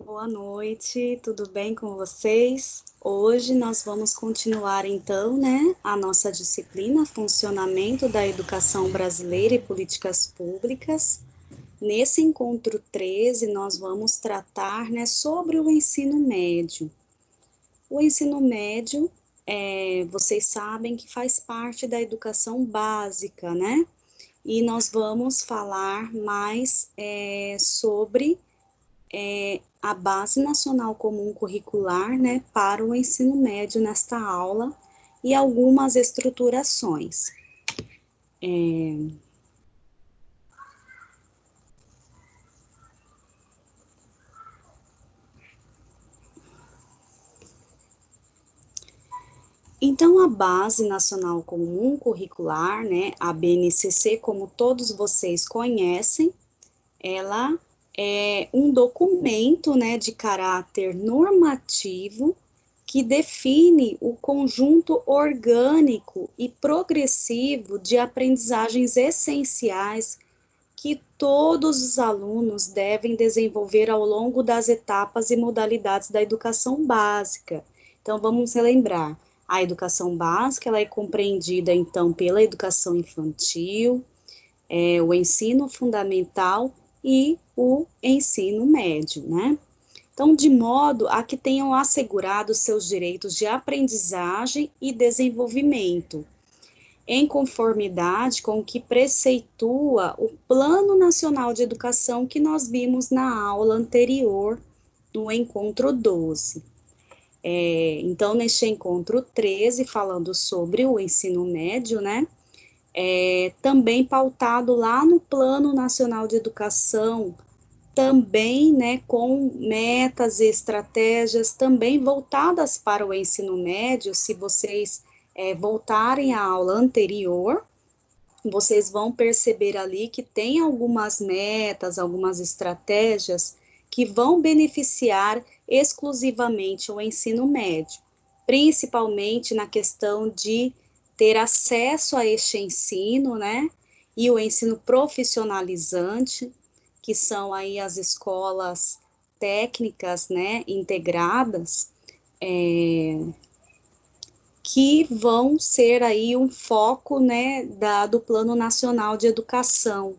Boa noite, tudo bem com vocês? Hoje nós vamos continuar então, a nossa disciplina Funcionamento da Educação Brasileira e Políticas Públicas. Nesse encontro 13, nós vamos tratar, sobre o ensino médio. O ensino médio, vocês sabem que faz parte da educação básica, né? E nós vamos falar mais sobre a Base Nacional Comum Curricular, para o ensino médio nesta aula e algumas estruturações. Então, a Base Nacional Comum Curricular, a BNCC, como todos vocês conhecem, ela é um documento, de caráter normativo que define o conjunto orgânico e progressivo de aprendizagens essenciais que todos os alunos devem desenvolver ao longo das etapas e modalidades da educação básica. Então, vamos relembrar, a educação básica ela é compreendida, então, pela educação infantil, o ensino fundamental e o ensino médio, né? Então, de modo a que tenham assegurado seus direitos de aprendizagem e desenvolvimento, em conformidade com o que preceitua o Plano Nacional de Educação que nós vimos na aula anterior, no encontro 12. Então, neste encontro 13, falando sobre o ensino médio, também pautado lá no Plano Nacional de Educação, também, com metas e estratégias também voltadas para o ensino médio. Se vocês voltarem à aula anterior, vocês vão perceber ali que tem algumas metas, algumas estratégias que vão beneficiar exclusivamente o ensino médio, principalmente na questão de ter acesso a este ensino, e o ensino profissionalizante, que são aí as escolas técnicas, integradas, que vão ser aí um foco, do Plano Nacional de Educação.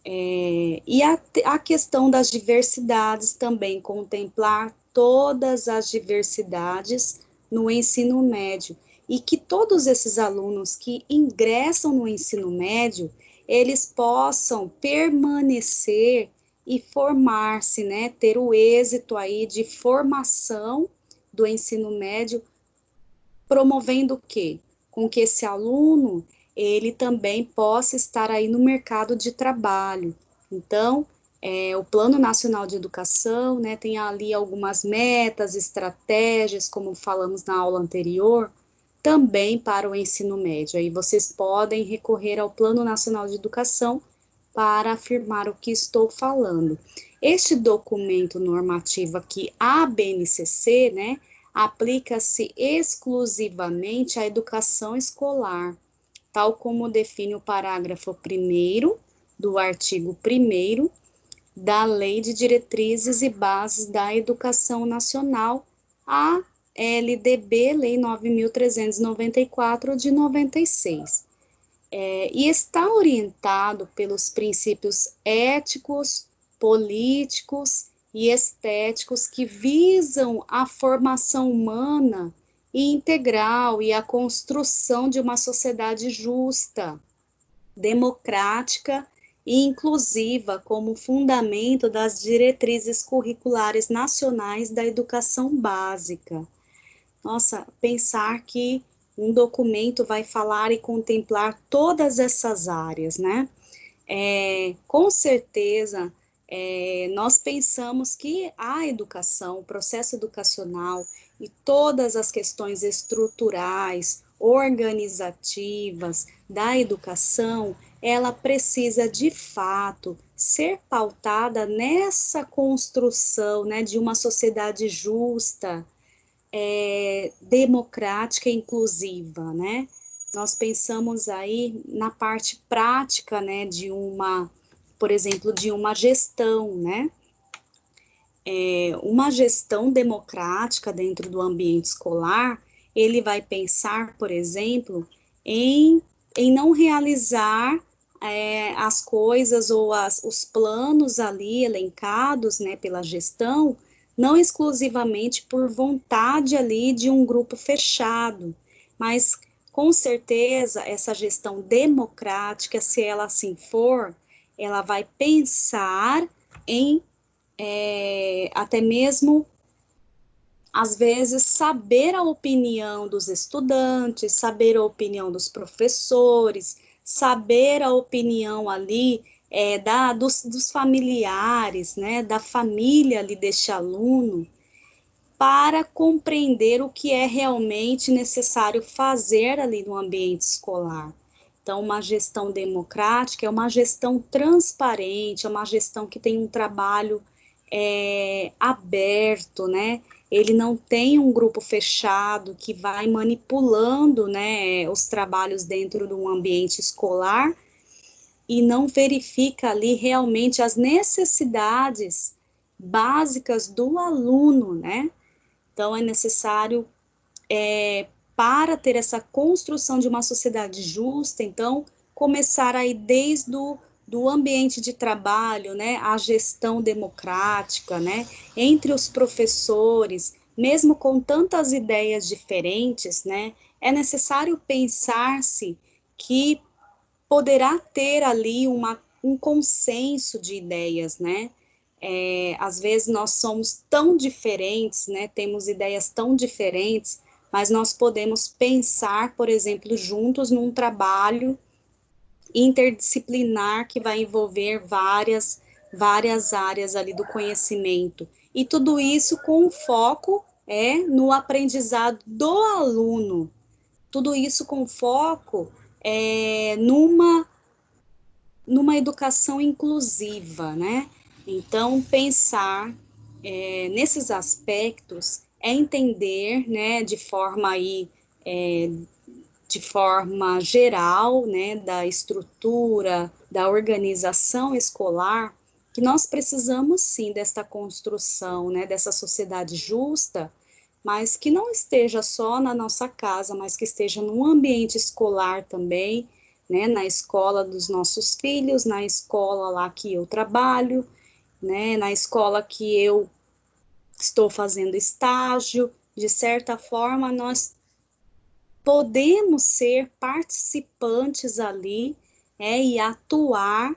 E a questão das diversidades também, contemplar todas as diversidades no ensino médio, e que todos esses alunos que ingressam no ensino médio, eles possam permanecer e formar-se, ter o êxito aí de formação do ensino médio, promovendo o quê? Com que esse aluno, ele também possa estar aí no mercado de trabalho. Então, o Plano Nacional de Educação, tem ali algumas metas, estratégias, como falamos na aula anterior, também para o ensino médio. Aí vocês podem recorrer ao Plano Nacional de Educação para afirmar o que estou falando. Este documento normativo aqui, a BNCC, aplica-se exclusivamente à educação escolar, tal como define o parágrafo 1º do artigo 1º da Lei de Diretrizes e Bases da Educação Nacional, a LDB, Lei 9.394 de 96. E está orientado pelos princípios éticos, políticos e estéticos que visam a formação humana e integral e a construção de uma sociedade justa, democrática e inclusiva como fundamento das diretrizes curriculares nacionais da educação básica. Nossa, pensar que um documento vai falar e contemplar todas essas áreas, com certeza, nós pensamos que a educação, o processo educacional e todas as questões estruturais, organizativas da educação, ela precisa de fato ser pautada nessa construção, de uma sociedade justa, democrática e inclusiva, Nós pensamos aí na parte prática, de uma, por exemplo, de uma gestão, uma gestão democrática dentro do ambiente escolar, ele vai pensar, por exemplo, em não realizar as coisas ou os planos ali elencados, né, pela gestão, não exclusivamente por vontade ali de um grupo fechado, mas com certeza essa gestão democrática, se ela assim for, ela vai pensar em até mesmo, às vezes, saber a opinião dos estudantes, saber a opinião dos professores, saber a opinião ali dos familiares, né, da família ali deste aluno, para compreender o que é realmente necessário fazer ali no ambiente escolar. Então, uma gestão democrática é uma gestão transparente, é uma gestão que tem um trabalho aberto, né? Ele não tem um grupo fechado que vai manipulando, né, os trabalhos dentro de um ambiente escolar e não verifica ali realmente as necessidades básicas do aluno, né? Então, é necessário, para ter essa construção de uma sociedade justa, então, começar aí desde do ambiente de trabalho, né, a gestão democrática, né, entre os professores, mesmo com tantas ideias diferentes, né, é necessário pensar-se que poderá ter ali um consenso de ideias, né, às vezes nós somos tão diferentes, né, temos ideias tão diferentes, mas nós podemos pensar, por exemplo, juntos num trabalho interdisciplinar que vai envolver várias áreas ali do conhecimento. E tudo isso com foco no aprendizado do aluno. Tudo isso com foco numa educação inclusiva, né? Então, pensar nesses aspectos é entender, né, de forma geral, né, da estrutura, da organização escolar, que nós precisamos sim desta construção, né, dessa sociedade justa, mas que não esteja só na nossa casa, mas que esteja no ambiente escolar também, né, na escola dos nossos filhos, na escola lá que eu trabalho, né, na escola que eu estou fazendo estágio. De certa forma, nós podemos ser participantes ali e atuar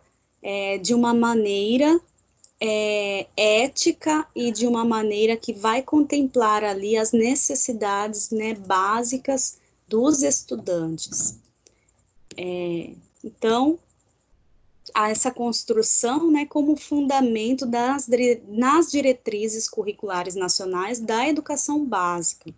de uma maneira ética e de uma maneira que vai contemplar ali as necessidades, né, básicas dos estudantes. Então, essa construção, né, como fundamento nas diretrizes curriculares nacionais da educação básica.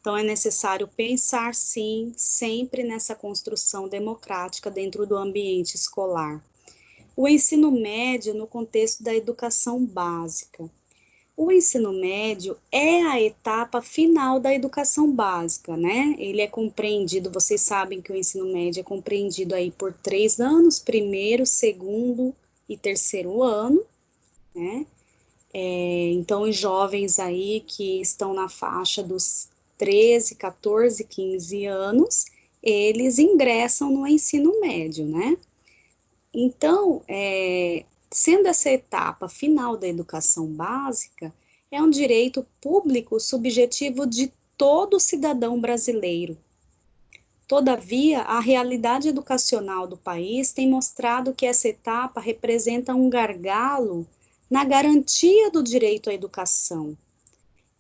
Então, é necessário pensar, sim, sempre nessa construção democrática dentro do ambiente escolar. O ensino médio no contexto da educação básica. O ensino médio é a etapa final da educação básica, né? Ele é compreendido, vocês sabem que o ensino médio é compreendido aí por 3 anos, primeiro, segundo e terceiro ano, né? Então, os jovens aí que estão na faixa dos 13, 14, 15 anos, eles ingressam no ensino médio, né? Então, sendo essa etapa final da educação básica, é um direito público subjetivo de todo cidadão brasileiro. Todavia, a realidade educacional do país tem mostrado que essa etapa representa um gargalo na garantia do direito à educação.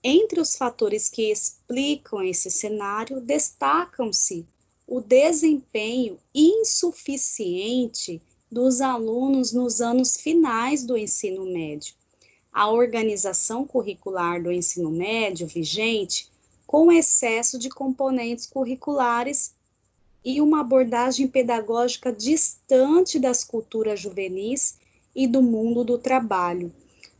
Entre os fatores que explicam esse cenário, destacam-se o desempenho insuficiente dos alunos nos anos finais do ensino médio, a organização curricular do ensino médio vigente com excesso de componentes curriculares e uma abordagem pedagógica distante das culturas juvenis e do mundo do trabalho.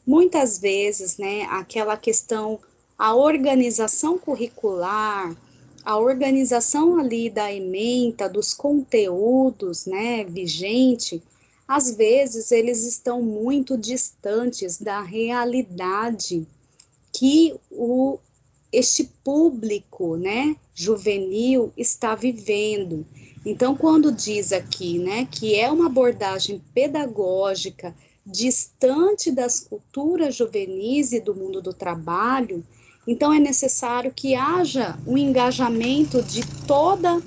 Muitas vezes, né, aquela questão, a organização curricular, a organização ali da ementa, dos conteúdos, né, vigente, às vezes eles estão muito distantes da realidade que este público, né, juvenil está vivendo. Então, quando diz aqui, né, que é uma abordagem pedagógica distante das culturas juvenis e do mundo do trabalho, então é necessário que haja um engajamento de toda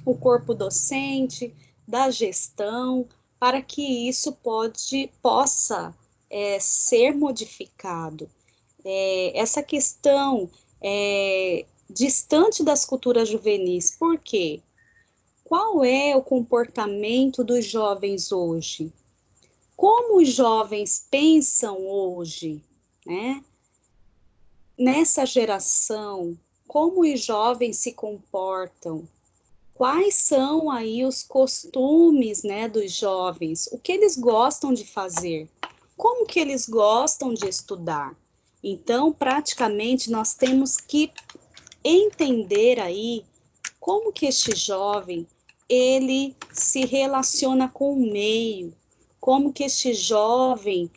o corpo docente, da gestão, para que isso possa ser modificado. Essa questão distante das culturas juvenis, por quê? Qual é o comportamento dos jovens hoje? Como os jovens pensam hoje, né? Nessa geração, como os jovens se comportam? Quais são aí os costumes, né, dos jovens? O que eles gostam de fazer? Como que eles gostam de estudar? Então, praticamente, nós temos que entender aí como que este jovem, ele se relaciona com o meio, como que este jovem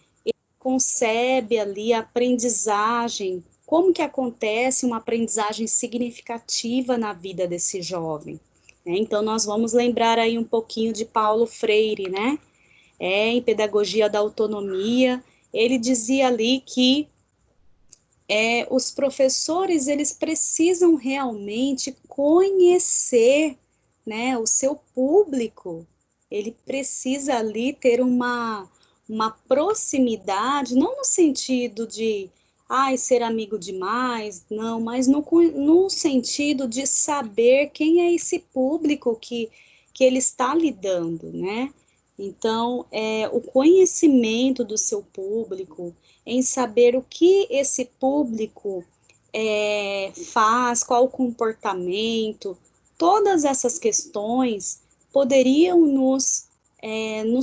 concebe ali a aprendizagem, como que acontece uma aprendizagem significativa na vida desse jovem. Né? Então, nós vamos lembrar aí um pouquinho de Paulo Freire, né? Em Pedagogia da Autonomia, ele dizia ali que os professores, eles precisam realmente conhecer, né, o seu público, ele precisa ali ter uma proximidade, não no sentido de, ser amigo demais, não, mas no sentido de saber quem é esse público que ele está lidando, né? Então, o conhecimento do seu público, em saber o que esse público faz, qual o comportamento, todas essas questões poderiam nos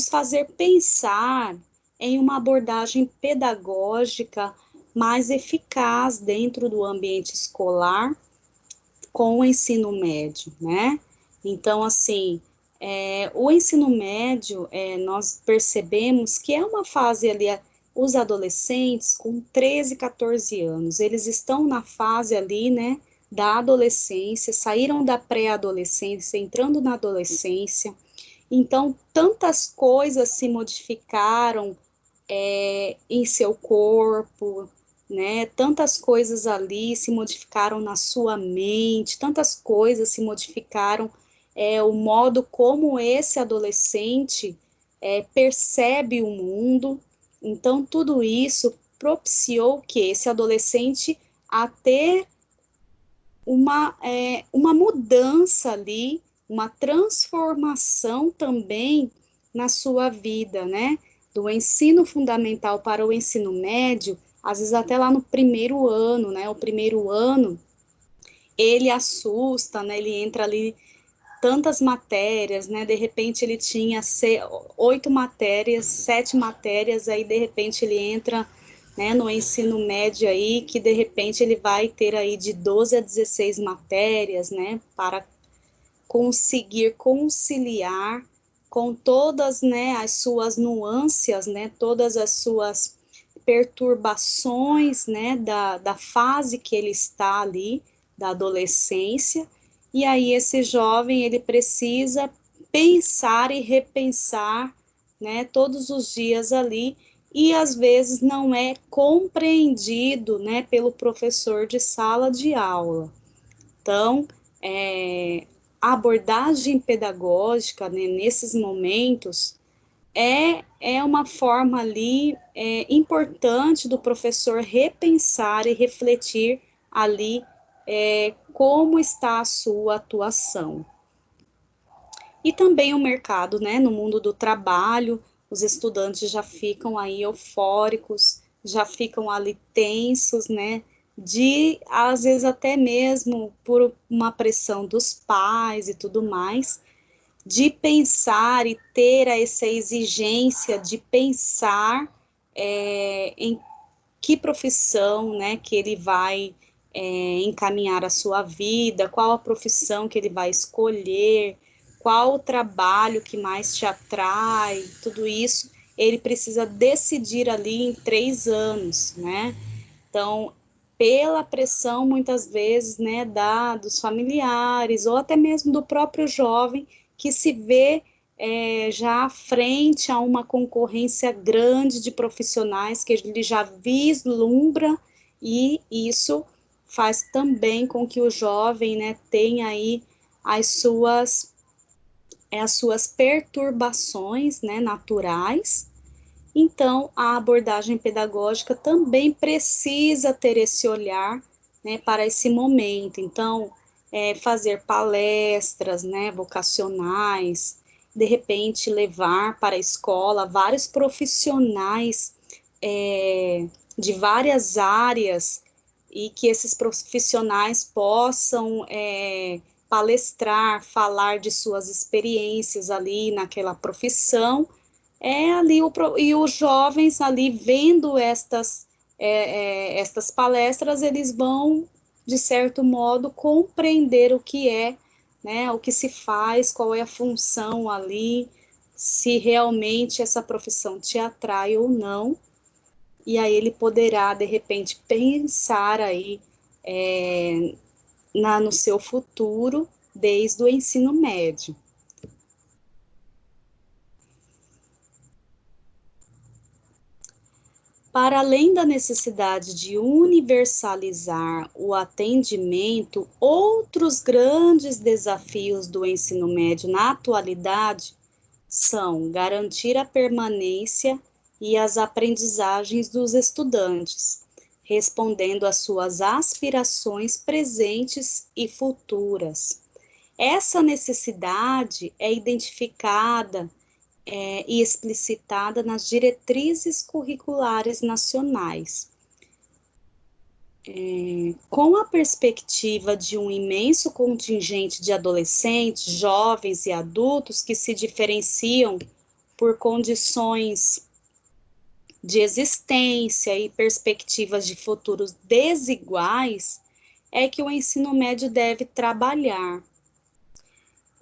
fazer pensar em uma abordagem pedagógica mais eficaz dentro do ambiente escolar com o ensino médio, né? Então, assim, o ensino médio, nós percebemos que é uma fase ali, os adolescentes com 13, 14 anos, eles estão na fase ali, né, da adolescência, saíram da pré-adolescência, entrando na adolescência, então tantas coisas se modificaram em seu corpo, né? Tantas coisas ali se modificaram na sua mente, tantas coisas se modificaram, o modo como esse adolescente percebe o mundo. Então, tudo isso propiciou que esse adolescente a ter uma mudança ali, uma transformação também na sua vida, né? Do ensino fundamental para o ensino médio, às vezes até lá no primeiro ano, né? O primeiro ano, ele assusta, né? Ele entra ali tantas matérias, né? De repente ele tinha 8 matérias, 7 matérias, aí de repente ele entra, né, no ensino médio aí, que de repente ele vai ter aí de 12 a 16 matérias, né, para conseguir conciliar com todas, né, as suas nuances, né, todas as suas perturbações, né, da fase que ele está ali, da adolescência, e aí esse jovem, ele precisa pensar e repensar, né, todos os dias ali, e às vezes não é compreendido, né, pelo professor de sala de aula. Então, a abordagem pedagógica, né, nesses momentos é uma forma ali importante do professor repensar e refletir ali como está a sua atuação. E também o mercado, né, no mundo do trabalho, os estudantes já ficam aí eufóricos, já ficam ali tensos, né, às vezes até mesmo por uma pressão dos pais e tudo mais, de pensar e ter essa exigência de pensar em que profissão, né, que ele vai encaminhar a sua vida, qual a profissão que ele vai escolher, qual o trabalho que mais te atrai, tudo isso, ele precisa decidir ali em 3 anos, né? Então, pela pressão, muitas vezes, né, dos familiares, ou até mesmo do próprio jovem, que se vê já frente a uma concorrência grande de profissionais que ele já vislumbra, e isso faz também com que o jovem, né, tenha aí as suas perturbações, né, naturais. Então, a abordagem pedagógica também precisa ter esse olhar, né, para esse momento. Então, fazer palestras, né, vocacionais, de repente levar para a escola vários profissionais de várias áreas, e que esses profissionais possam palestrar, falar de suas experiências ali naquela profissão, e os jovens ali vendo estas palestras, eles vão, de certo modo, compreender o que é, né, o que se faz, qual é a função ali, se realmente essa profissão te atrai ou não, e aí ele poderá, de repente, pensar aí no seu futuro desde o ensino médio. Para além da necessidade de universalizar o atendimento, outros grandes desafios do ensino médio na atualidade são garantir a permanência e as aprendizagens dos estudantes, respondendo às suas aspirações presentes e futuras. Essa necessidade é identificada e explicitada nas diretrizes curriculares nacionais. Com a perspectiva de um imenso contingente de adolescentes, jovens e adultos que se diferenciam por condições de existência e perspectivas de futuros desiguais, é que o ensino médio deve trabalhar.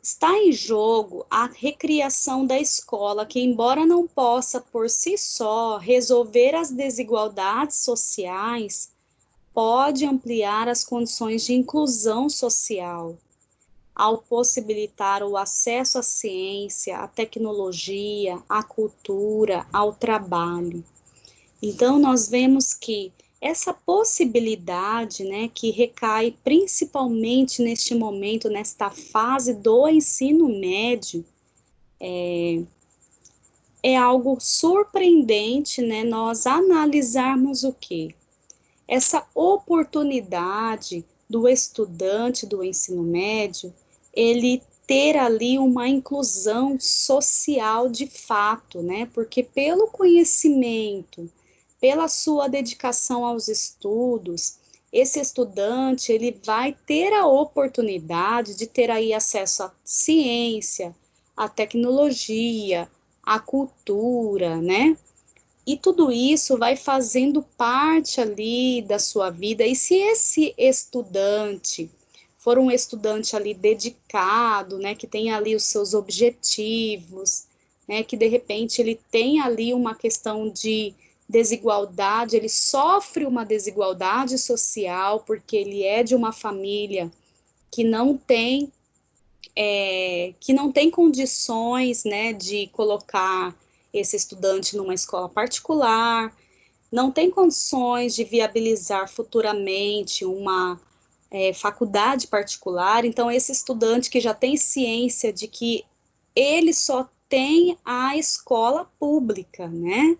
Está em jogo a recriação da escola, que, embora não possa por si só resolver as desigualdades sociais, pode ampliar as condições de inclusão social, ao possibilitar o acesso à ciência, à tecnologia, à cultura, ao trabalho. Então, nós vemos que essa possibilidade, né, que recai principalmente neste momento, nesta fase do ensino médio, é algo surpreendente, né, nós analisarmos o quê? Essa oportunidade do estudante do ensino médio, ele ter ali uma inclusão social de fato, né, porque pelo conhecimento, pela sua dedicação aos estudos, esse estudante, ele vai ter a oportunidade de ter aí acesso à ciência, à tecnologia, à cultura, né? E tudo isso vai fazendo parte ali da sua vida. E se esse estudante for um estudante ali dedicado, né, que tem ali os seus objetivos, né, que de repente ele tem ali uma questão de desigualdade, ele sofre uma desigualdade social porque ele é de uma família que não tem condições, né, de colocar esse estudante numa escola particular, não tem condições de viabilizar futuramente uma faculdade particular. Então, esse estudante que já tem ciência de que ele só tem a escola pública, né?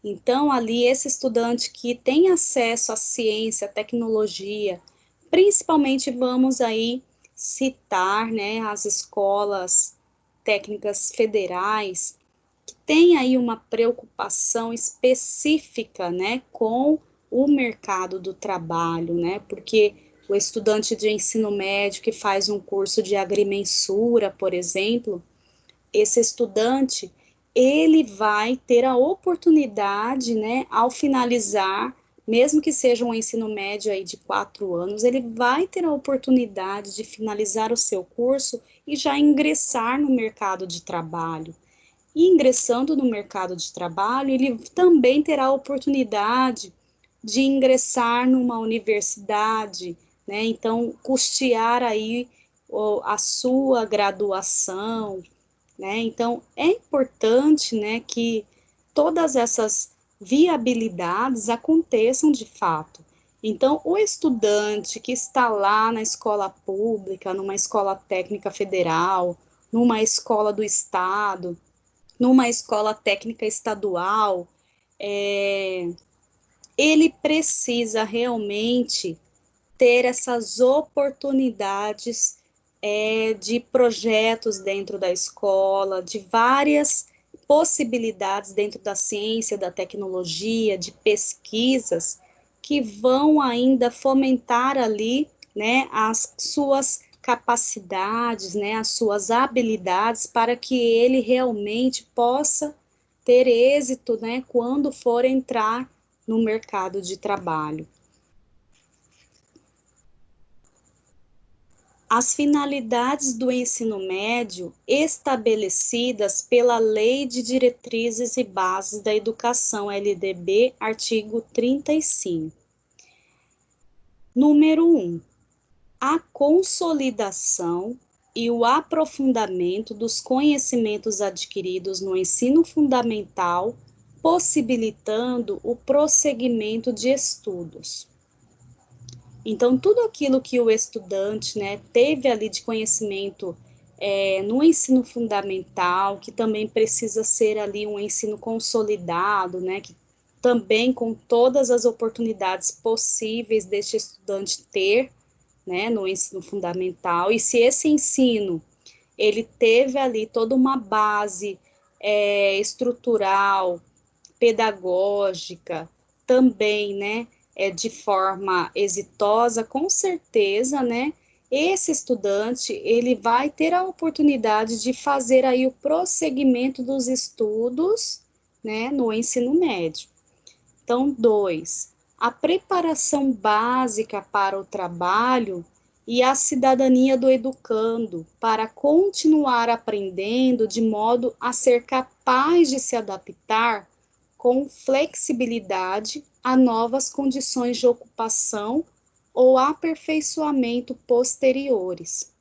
Então, ali, esse estudante que tem acesso à ciência, à tecnologia, principalmente vamos aí citar, né, as escolas técnicas federais, que tem aí uma preocupação específica, né, com o mercado do trabalho, né, porque o estudante de ensino médio que faz um curso de agrimensura, por exemplo, esse estudante, ele vai ter a oportunidade, né, ao finalizar, mesmo que seja um ensino médio aí de 4 anos, ele vai ter a oportunidade de finalizar o seu curso e já ingressar no mercado de trabalho. E ingressando no mercado de trabalho, ele também terá a oportunidade de ingressar numa universidade, né? Então, custear aí a sua graduação, né? Então, é importante, né, que todas essas viabilidades aconteçam de fato. Então, o estudante que está lá na escola pública, numa escola técnica federal, numa escola do estado, numa escola técnica estadual, ele precisa realmente ter essas oportunidades de projetos dentro da escola, de várias possibilidades dentro da ciência, da tecnologia, de pesquisas que vão ainda fomentar ali, né, as suas capacidades, né, as suas habilidades para que ele realmente possa ter êxito, né, quando for entrar no mercado de trabalho. As finalidades do ensino médio estabelecidas pela Lei de Diretrizes e Bases da Educação, LDB, artigo 35. Número 1. A consolidação e o aprofundamento dos conhecimentos adquiridos no ensino fundamental, possibilitando o prosseguimento de estudos. Então, tudo aquilo que o estudante, né, teve ali de conhecimento no ensino fundamental, que também precisa ser ali um ensino consolidado, né, que também com todas as oportunidades possíveis deste estudante ter, né, no ensino fundamental, e se esse ensino, ele teve ali toda uma base estrutural, pedagógica, também, né, de forma exitosa, com certeza, né, esse estudante, ele vai ter a oportunidade de fazer aí o prosseguimento dos estudos, né, no ensino médio. Então, 2, a preparação básica para o trabalho e a cidadania do educando, para continuar aprendendo de modo a ser capaz de se adaptar com flexibilidade a novas condições de ocupação ou aperfeiçoamento posteriores.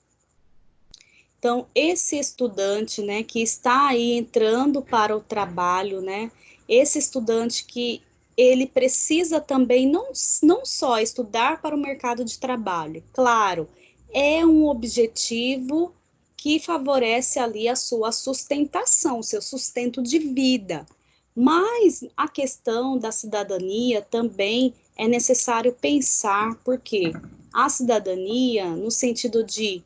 Então, esse estudante, né, que está aí entrando para o trabalho, né, esse estudante que ele precisa também não só estudar para o mercado de trabalho, claro, é um objetivo que favorece ali a sua sustentação, seu sustento de vida. Mas a questão da cidadania também é necessário pensar, porque a cidadania, no sentido de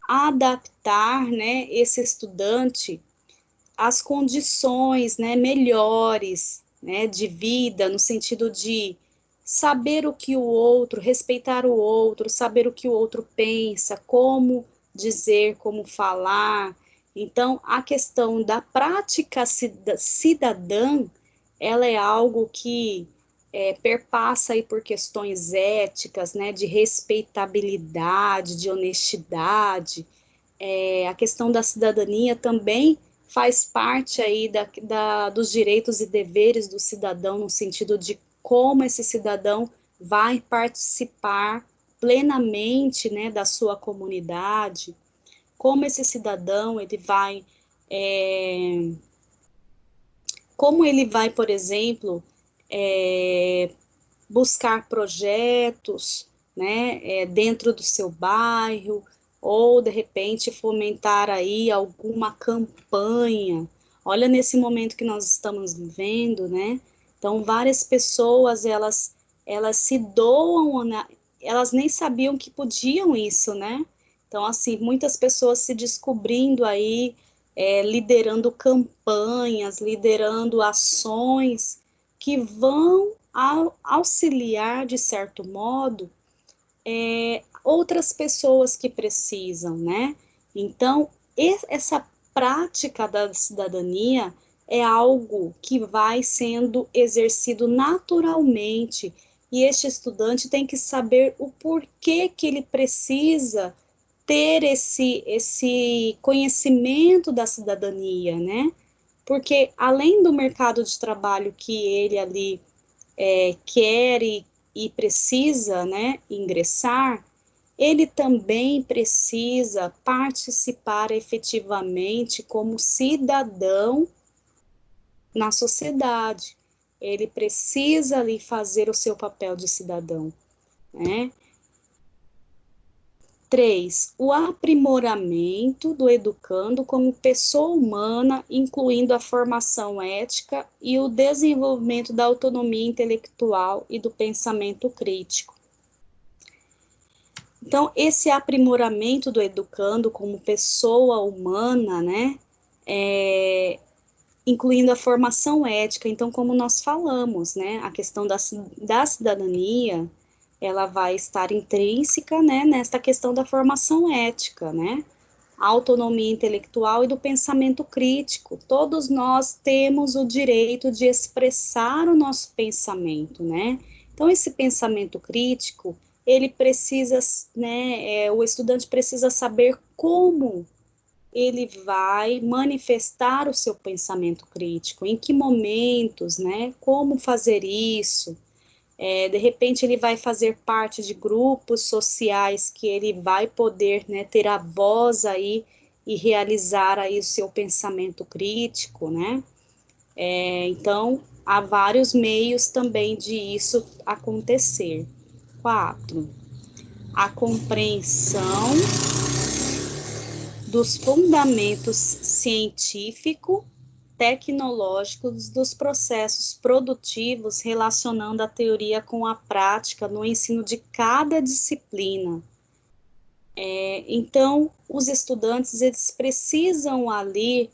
adaptar, né, esse estudante às condições, né, melhores, né, de vida, no sentido de saber o que o outro, respeitar o outro, saber o que o outro pensa, como dizer, como falar. Então, a questão da prática cidadã, ela é algo que perpassa aí por questões éticas, né, de respeitabilidade, de honestidade. A questão da cidadania também faz parte aí dos direitos e deveres do cidadão, no sentido de como esse cidadão vai participar plenamente, né, da sua comunidade, como esse cidadão ele vai, como ele vai, por exemplo, buscar projetos, né, dentro do seu bairro, ou de repente fomentar aí alguma campanha. Olha nesse momento que nós estamos vivendo, né? Então várias pessoas elas se doam, né? Elas nem sabiam que podiam isso, né? Então assim muitas pessoas se descobrindo aí liderando campanhas, liderando ações que vão auxiliar, de certo modo, outras pessoas que precisam, né? Então, essa prática da cidadania é algo que vai sendo exercido naturalmente e este estudante tem que saber o porquê que ele precisa ter esse conhecimento da cidadania, né? Porque além do mercado de trabalho que ele ali quer e precisa, né, ingressar, ele também precisa participar efetivamente como cidadão na sociedade. Ele precisa ali fazer o seu papel de cidadão, né? 3. O aprimoramento do educando como pessoa humana, incluindo a formação ética e o desenvolvimento da autonomia intelectual e do pensamento crítico. Então, esse aprimoramento do educando como pessoa humana, né, incluindo a formação ética. Então, como nós falamos, né, a questão da cidadania, ela vai estar intrínseca, né, nesta questão da formação ética, né, a autonomia intelectual e do pensamento crítico. Todos nós temos o direito de expressar o nosso pensamento, né? Então, esse pensamento crítico, ele precisa, né, o estudante precisa saber como ele vai manifestar o seu pensamento crítico, em que momentos, né, como fazer isso. De repente ele vai fazer parte de grupos sociais que ele vai poder, né, ter a voz aí e realizar aí o seu pensamento crítico, né? Então, há vários meios também de isso acontecer. 4. A compreensão dos fundamentos científico tecnológicos dos processos produtivos, relacionando a teoria com a prática no ensino de cada disciplina. Então, os estudantes, eles precisam ali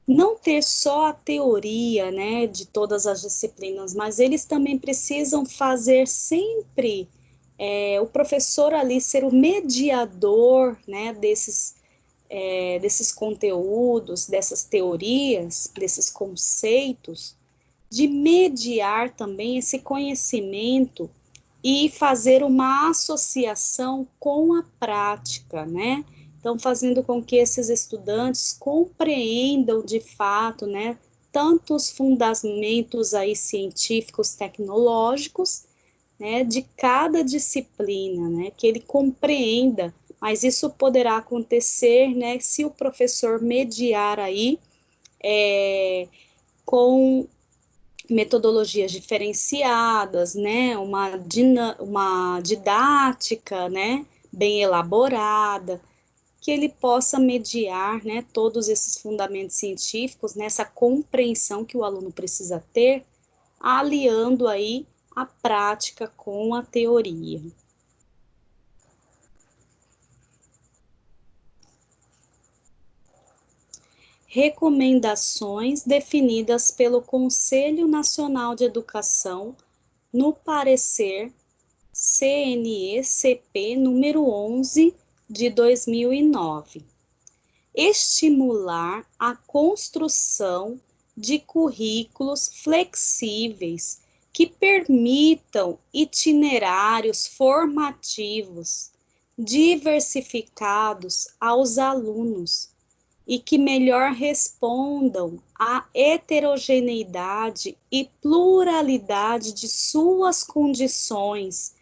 não ter só a teoria, né, de todas as disciplinas, mas eles também precisam fazer sempre o professor ali ser o mediador, né, desses conteúdos, dessas teorias, desses conceitos, de mediar também esse conhecimento e fazer uma associação com a prática, né? Então, fazendo com que esses estudantes compreendam de fato, né, tanto os fundamentos aí científicos, tecnológicos, né, de cada disciplina, né, que ele compreenda, mas isso poderá acontecer, né, se o professor mediar aí com metodologias diferenciadas, né, uma didática, né, bem elaborada, que ele possa mediar, né, todos esses fundamentos científicos, nessa compreensão que o aluno precisa ter, aliando aí a prática com a teoria. Recomendações definidas pelo Conselho Nacional de Educação no parecer CNE-CP número 11 de 2009. Estimular a construção de currículos flexíveis que permitam itinerários formativos diversificados aos alunos e que melhor respondam à heterogeneidade e pluralidade de suas condições,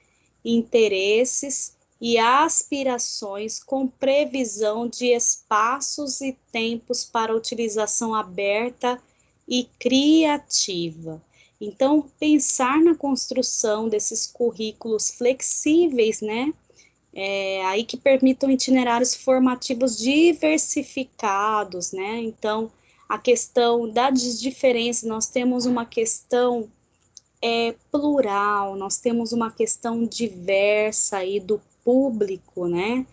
interesses e aspirações, com previsão de espaços e tempos para utilização aberta e criativa. Então, pensar na construção desses currículos flexíveis, né? Aí que permitam itinerários formativos diversificados, né? Então, a questão das diferenças, nós temos uma questão plural, nós temos uma questão diversa aí do público, né?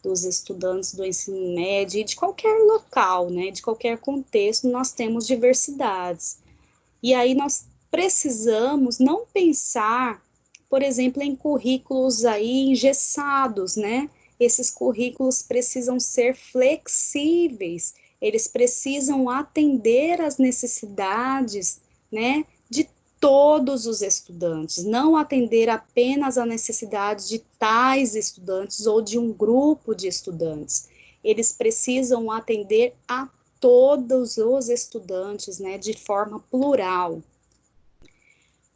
Dos estudantes do ensino médio e de qualquer local, né? De qualquer contexto, nós temos diversidades. E aí nós precisamos não pensar, por exemplo, em currículos aí engessados, né? Esses currículos precisam ser flexíveis, eles precisam atender às necessidades, né, de todos os estudantes, não atender apenas a necessidade de tais estudantes ou de um grupo de estudantes. Eles precisam atender a todos os estudantes, né, de forma plural.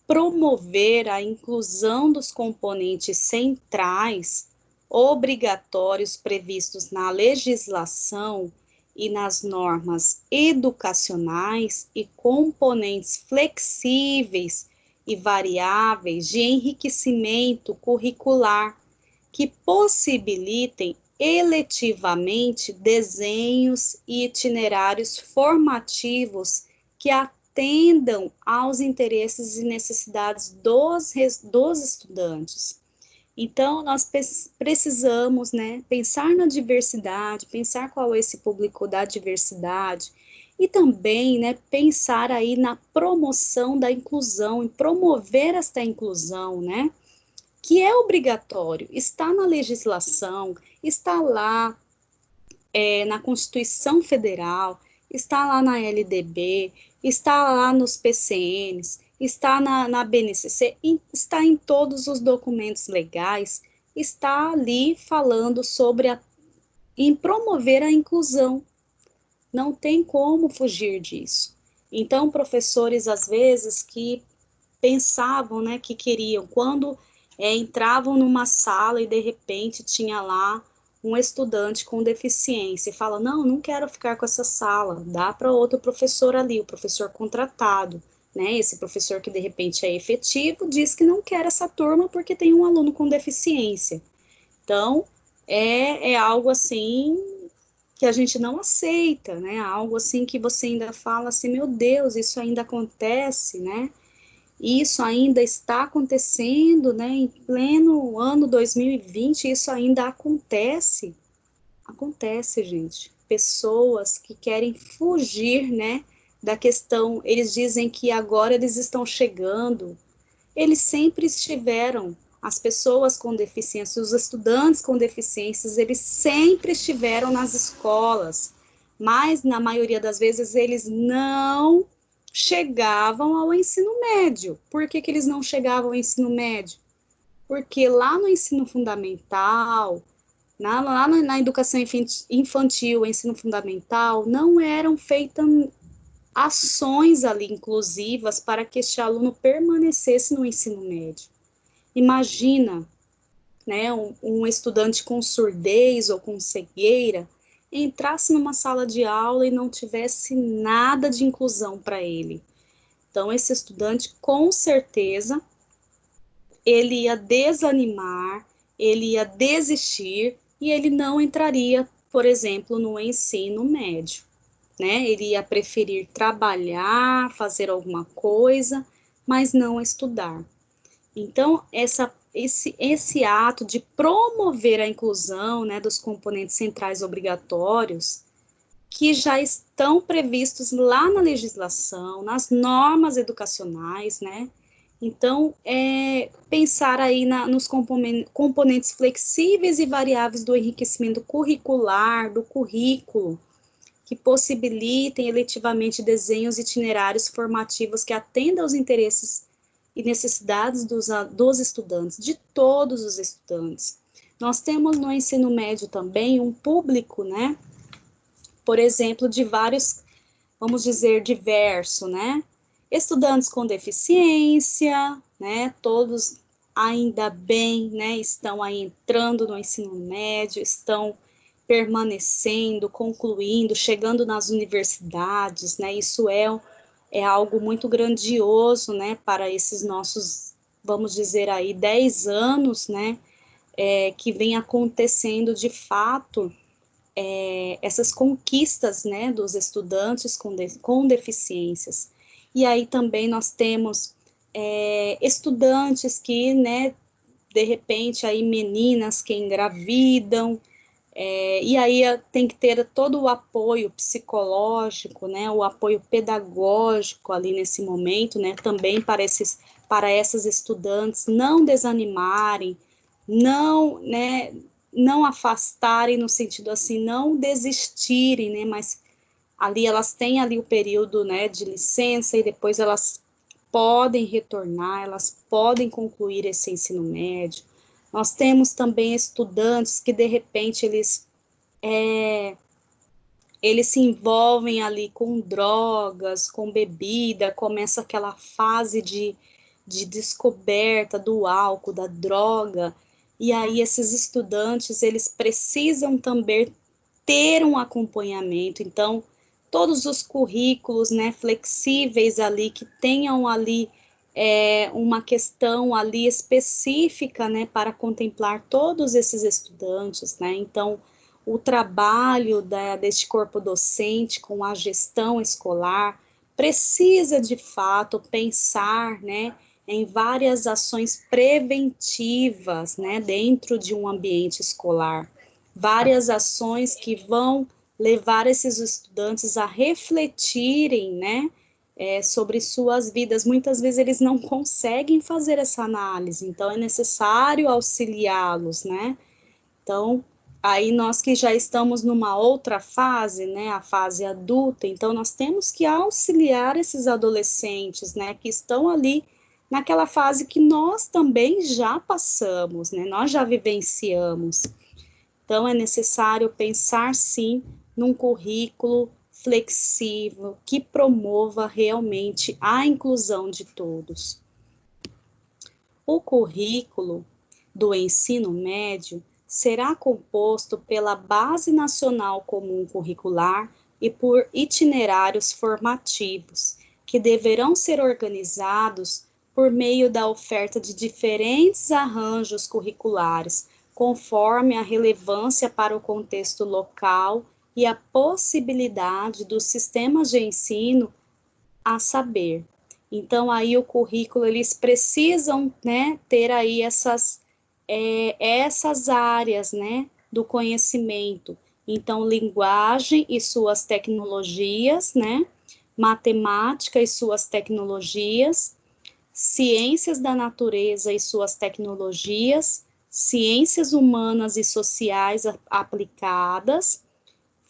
Promover a inclusão dos componentes centrais obrigatórios previstos na legislação e nas normas educacionais e componentes flexíveis e variáveis de enriquecimento curricular que possibilitem eletivamente desenhos e itinerários formativos que atendam aos interesses e necessidades dos estudantes. Então, nós precisamos, né, pensar na diversidade, pensar qual é esse público da diversidade e também, né, pensar aí na promoção da inclusão, em promover esta inclusão, né, que é obrigatório, está na legislação, está lá na Constituição Federal, está lá na LDB, está lá nos PCNs, está na BNCC, está em todos os documentos legais, está ali falando em promover a inclusão. Não tem como fugir disso. Então, professores, às vezes, que pensavam, né, que queriam, quando entravam numa sala e, de repente, tinha lá um estudante com deficiência, e fala, não quero ficar com essa sala, dá para outro professor ali, o professor contratado, né, esse professor que de repente é efetivo, diz que não quer essa turma porque tem um aluno com deficiência. Então, é algo assim que a gente não aceita, né, algo assim que você ainda fala assim, meu Deus, isso ainda acontece, né, isso ainda está acontecendo, né, em pleno ano 2020, isso ainda acontece. Acontece, gente. Pessoas que querem fugir, né, da questão, eles dizem que agora eles estão chegando. Eles sempre estiveram, as pessoas com deficiência, os estudantes com deficiências, eles sempre estiveram nas escolas, mas na maioria das vezes eles não chegavam ao ensino médio. Por que que eles não chegavam ao ensino médio? Porque lá no ensino fundamental, lá na educação infantil, ensino fundamental, não eram feitas ações ali inclusivas para que este aluno permanecesse no ensino médio. Imagina, né, um estudante com surdez ou com cegueira entrasse numa sala de aula e não tivesse nada de inclusão para ele. Então, esse estudante, com certeza, ele ia desanimar, ele ia desistir e ele não entraria, por exemplo, no ensino médio, né? Ele ia preferir trabalhar, fazer alguma coisa, mas não estudar. Então, esse ato de promover a inclusão, né, dos componentes centrais obrigatórios, que já estão previstos lá na legislação, nas normas educacionais, né? Então, pensar aí nos componentes flexíveis e variáveis do enriquecimento curricular, do currículo, que possibilitem eletivamente desenhos itinerários formativos que atendam aos interesses e necessidades dos estudantes, de todos os estudantes. Nós temos no ensino médio também um público, né? Por exemplo, de vários, vamos dizer, diverso, né? Estudantes com deficiência, né? Todos ainda bem, né? Estão aí entrando no ensino médio, estão permanecendo, concluindo, chegando nas universidades, né? Isso é algo muito grandioso, né? Para esses nossos, vamos dizer aí, 10 anos, né? Que vem acontecendo de fato essas conquistas, né, dos estudantes com deficiências. E aí também nós temos estudantes que, né, de repente, aí meninas que engravidam, e aí tem que ter todo o apoio psicológico, né, o apoio pedagógico ali nesse momento, né, também para essas estudantes não desanimarem, não, né, não afastarem no sentido assim, não desistirem, né, mas ali elas têm ali o período, né, de licença e depois elas podem retornar, elas podem concluir esse ensino médio. Nós temos também estudantes que, de repente, eles se envolvem ali com drogas, com bebida, começa aquela fase de descoberta do álcool, da droga, e aí esses estudantes, eles precisam também ter um acompanhamento. Então, todos os currículos, né, flexíveis ali, que tenham ali uma questão ali específica, né, para contemplar todos esses estudantes, né. Então, o trabalho deste corpo docente com a gestão escolar precisa, de fato, pensar, né, em várias ações preventivas, né, dentro de um ambiente escolar, várias ações que vão levar esses estudantes a refletirem, né, sobre suas vidas. Muitas vezes eles não conseguem fazer essa análise, então é necessário auxiliá-los, né. Então, aí nós que já estamos numa outra fase, né, a fase adulta, então nós temos que auxiliar esses adolescentes, né, que estão ali naquela fase que nós também já passamos, né, nós já vivenciamos. Então, é necessário pensar, sim, num currículo flexível que promova realmente a inclusão de todos. O currículo do ensino médio será composto pela Base Nacional Comum Curricular e por itinerários formativos, que deverão ser organizados por meio da oferta de diferentes arranjos curriculares, conforme a relevância para o contexto local e a possibilidade dos sistemas de ensino a saber. Então, aí o currículo, eles precisam, né, ter aí essas áreas, né, do conhecimento. Então, linguagem e suas tecnologias, né, matemática e suas tecnologias, ciências da natureza e suas tecnologias, ciências humanas e sociais aplicadas,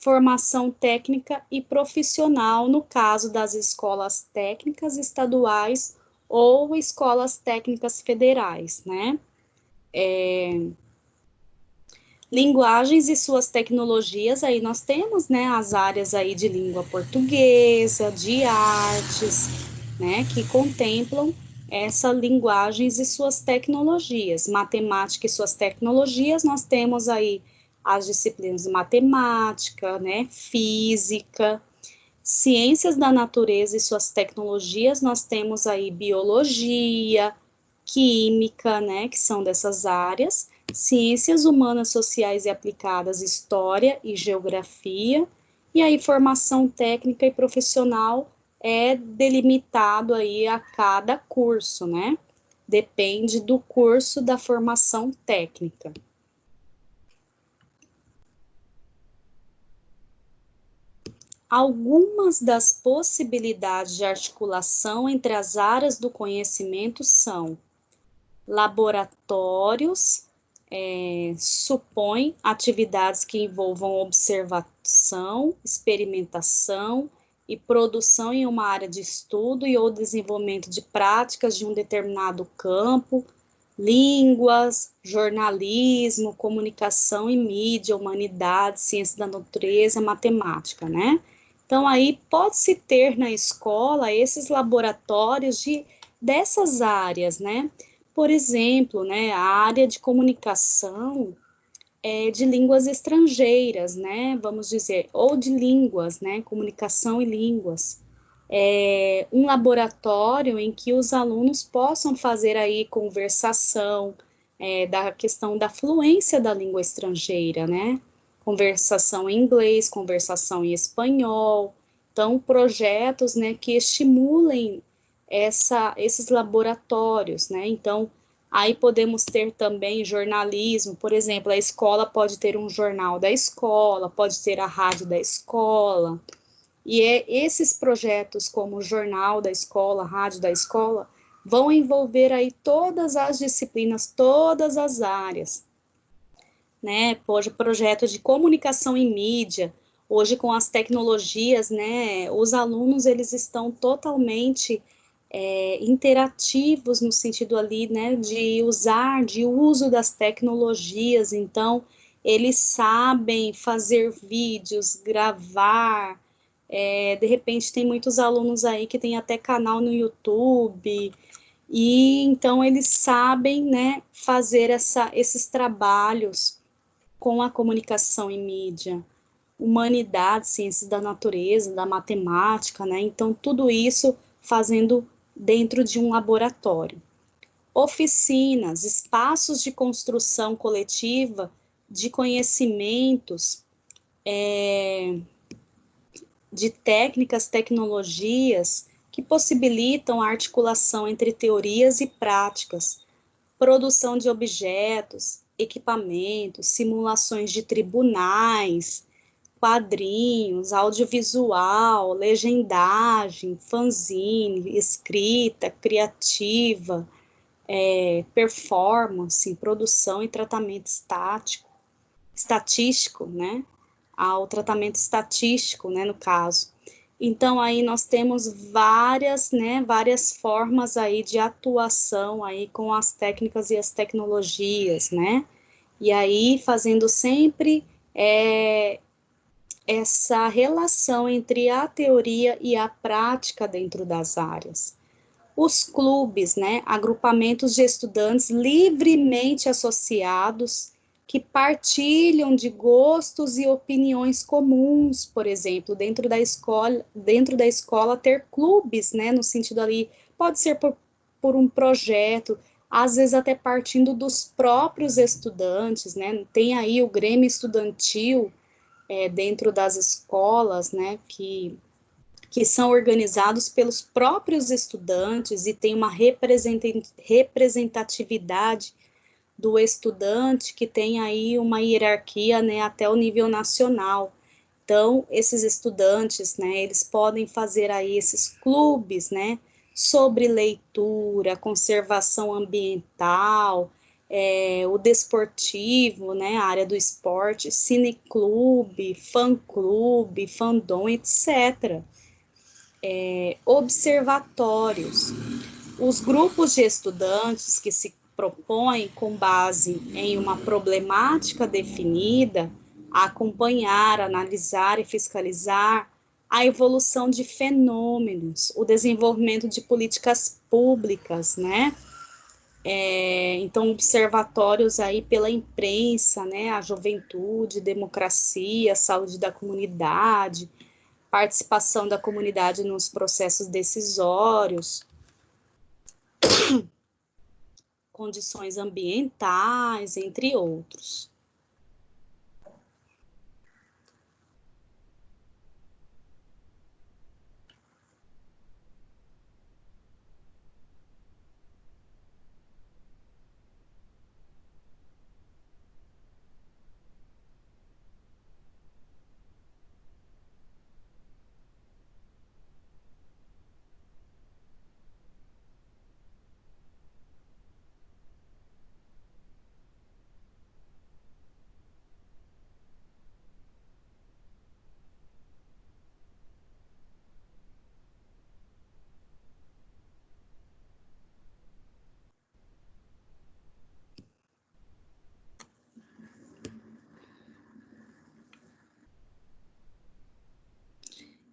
formação técnica e profissional, no caso das escolas técnicas estaduais ou escolas técnicas federais, né? Linguagens e suas tecnologias, aí nós temos, né, as áreas aí de língua portuguesa, de artes, né, que contemplam essas linguagens e suas tecnologias. Matemática e suas tecnologias, nós temos aí as disciplinas de matemática, né, física, ciências da natureza e suas tecnologias, nós temos aí biologia, química, né, que são dessas áreas, ciências humanas, sociais e aplicadas, história e geografia, e aí formação técnica e profissional é delimitado aí a cada curso, né? Depende do curso da formação técnica. Algumas das possibilidades de articulação entre as áreas do conhecimento são laboratórios, supõe atividades que envolvam observação, experimentação e produção em uma área de estudo e ou desenvolvimento de práticas de um determinado campo, línguas, jornalismo, comunicação e mídia, humanidades, ciência da natureza, matemática, né? Então, aí pode-se ter na escola esses laboratórios dessas áreas, né? Por exemplo, né, a área de comunicação de línguas estrangeiras, né, vamos dizer, ou de línguas, né, comunicação e línguas. Um laboratório em que os alunos possam fazer aí conversação, da questão da fluência da língua estrangeira, né, conversação em inglês, conversação em espanhol, então projetos, né, que estimulem esses laboratórios, né, então aí podemos ter também jornalismo, por exemplo, a escola pode ter um jornal da escola, pode ter a rádio da escola, e esses projetos como o jornal da escola, a rádio da escola, vão envolver aí todas as disciplinas, todas as áreas, né? Pode projeto de comunicação em mídia, hoje com as tecnologias, né? Os alunos, eles estão totalmente interativos no sentido ali, né, de uso das tecnologias. Então, eles sabem fazer vídeos, gravar, de repente tem muitos alunos aí que tem até canal no YouTube, e então eles sabem, né, fazer esses trabalhos com a comunicação em mídia, humanidades, ciências da natureza, da matemática, né? Então, tudo isso fazendo dentro de um laboratório. Oficinas, espaços de construção coletiva de conhecimentos, de técnicas, tecnologias que possibilitam a articulação entre teorias e práticas, produção de objetos, equipamentos, simulações de tribunais, quadrinhos, audiovisual, legendagem, fanzine, escrita, criativa, performance, produção e tratamento estatístico, né? Ao tratamento estatístico, né, no caso. Então, aí nós temos várias, né, várias formas aí de atuação aí com as técnicas e as tecnologias, né? E aí fazendo sempre essa relação entre a teoria e a prática dentro das áreas. Os clubes, né, agrupamentos de estudantes livremente associados que partilham de gostos e opiniões comuns, por exemplo, dentro da escola ter clubes, né, no sentido ali, pode ser por um projeto, às vezes até partindo dos próprios estudantes, né, tem aí o Grêmio Estudantil, dentro das escolas, né, que são organizados pelos próprios estudantes e tem uma representatividade do estudante que tem aí uma hierarquia, né, até o nível nacional. Então, esses estudantes, né, eles podem fazer aí esses clubes, né, sobre leitura, conservação ambiental, o desportivo, né, a área do esporte, cineclube, fã-clube, fandom, etc. Observatórios. Os grupos de estudantes que se propõem, com base em uma problemática definida, a acompanhar, analisar e fiscalizar a evolução de fenômenos, o desenvolvimento de políticas públicas, né? Então, observatórios aí pela imprensa, né? A juventude, democracia, saúde da comunidade, participação da comunidade nos processos decisórios, condições ambientais, entre outros.